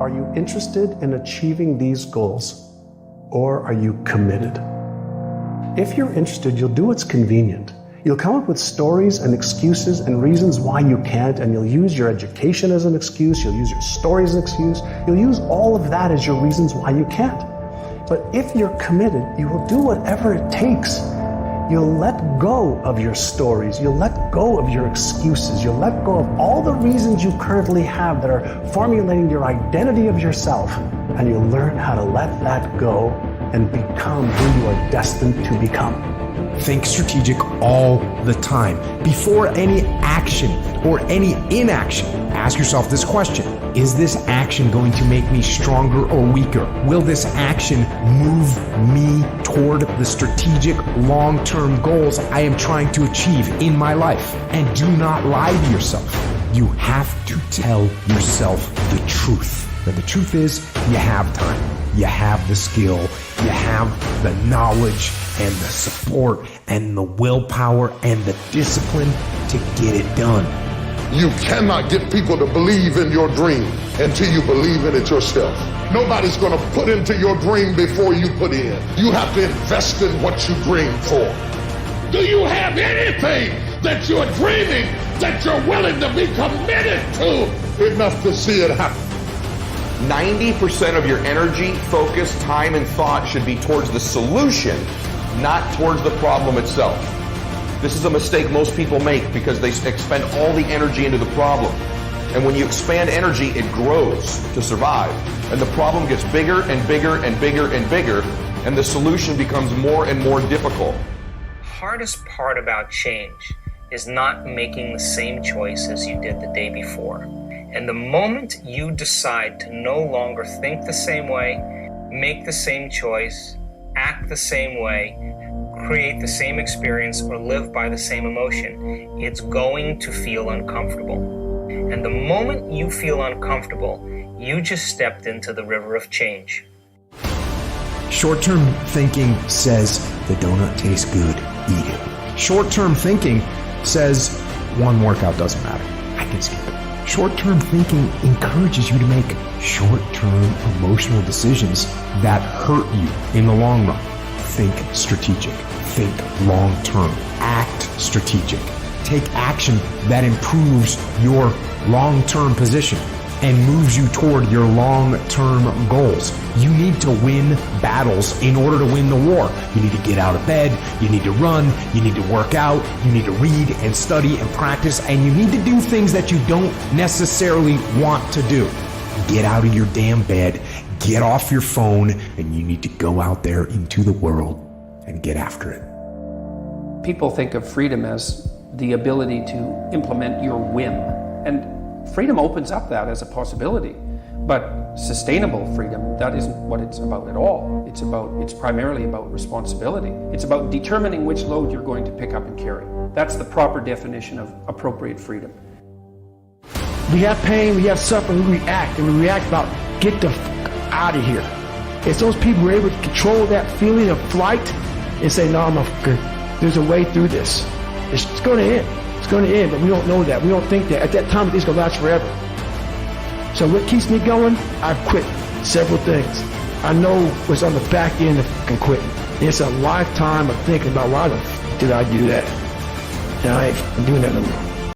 Are you interested in achieving these goals, or are you committed? If you're interested, you'll do what's convenient. You'll come up with stories and excuses and reasons why you can't, and you'll use your education as an excuse, you'll use your stories as an excuse, you'll use all of that as your reasons why you can't. But if you're committed, you will do whatever it takes. You'll let go of your stories, you'll let go of your excuses, you'll let go of all the reasons you currently have that are formulating your identity of yourself, and you'll learn how to let that go and become who you are destined to become. Think strategic all the time. Before any action or any inaction, ask yourself this question. Is this action going to make me stronger or weaker? Will this action move me toward the strategic long-term goals I am trying to achieve in my life? And do not lie to yourself. You have to tell yourself the truth. And the truth is, you have time. You have the skill, you have the knowledge and the support and the willpower and the discipline to get it done. You cannot get people to believe in your dream until you believe in it yourself. Nobody's going to put into your dream before you put in. You have to invest in what you dream for. Do you have anything that you're dreaming that you're willing to be committed to enough to see it happen? 90% of your energy, focus, time, and thought should be towards the solution, not towards the problem itself. This is a mistake most people make because they expend all the energy into the problem. And when you expand energy, it grows to survive. And the problem gets bigger and bigger and bigger and bigger, and the solution becomes more and more difficult. Hardest part about change is not making the same choice as you did the day before. And the moment you decide to no longer think the same way, make the same choice, act the same way, create the same experience, or live by the same emotion, it's going to feel uncomfortable. And the moment you feel uncomfortable, you just stepped into the river of change. Short-term thinking says the donut tastes good, eat it. Short-term thinking says one workout doesn't matter, I can skip it. Short-term thinking encourages you to make short-term emotional decisions that hurt you in the long run. Think strategic. Think long-term. Act strategic. Take action that improves your long-term position and moves you toward your long-term goals. You need to win battles in order to win the war. You need to get out of bed, you need to run, you need to work out, you need to read and study and practice, and you need to do things that you don't necessarily want to do. Get out of your damn bed, get off your phone, and you need to go out there into the world and get after it. People think of freedom as the ability to implement your whim, and freedom opens up that as a possibility, but sustainable freedom, that isn't what it's about at all. It's primarily about responsibility. It's about determining which load you're going to pick up and carry. That's the proper definition of appropriate freedom. We have pain, we have suffering, we react, and we react about get the out of here. It's those people who are able to control that feeling of flight and say, no, there's a way through this. It's going to end. It's going to end, but we don't know that. We don't think that. At that time, it's going to last forever. So what keeps me going? I've quit several things. I know what's on the back end of quitting. It's a lifetime of thinking about why the did I do that? And I ain't doing that no more.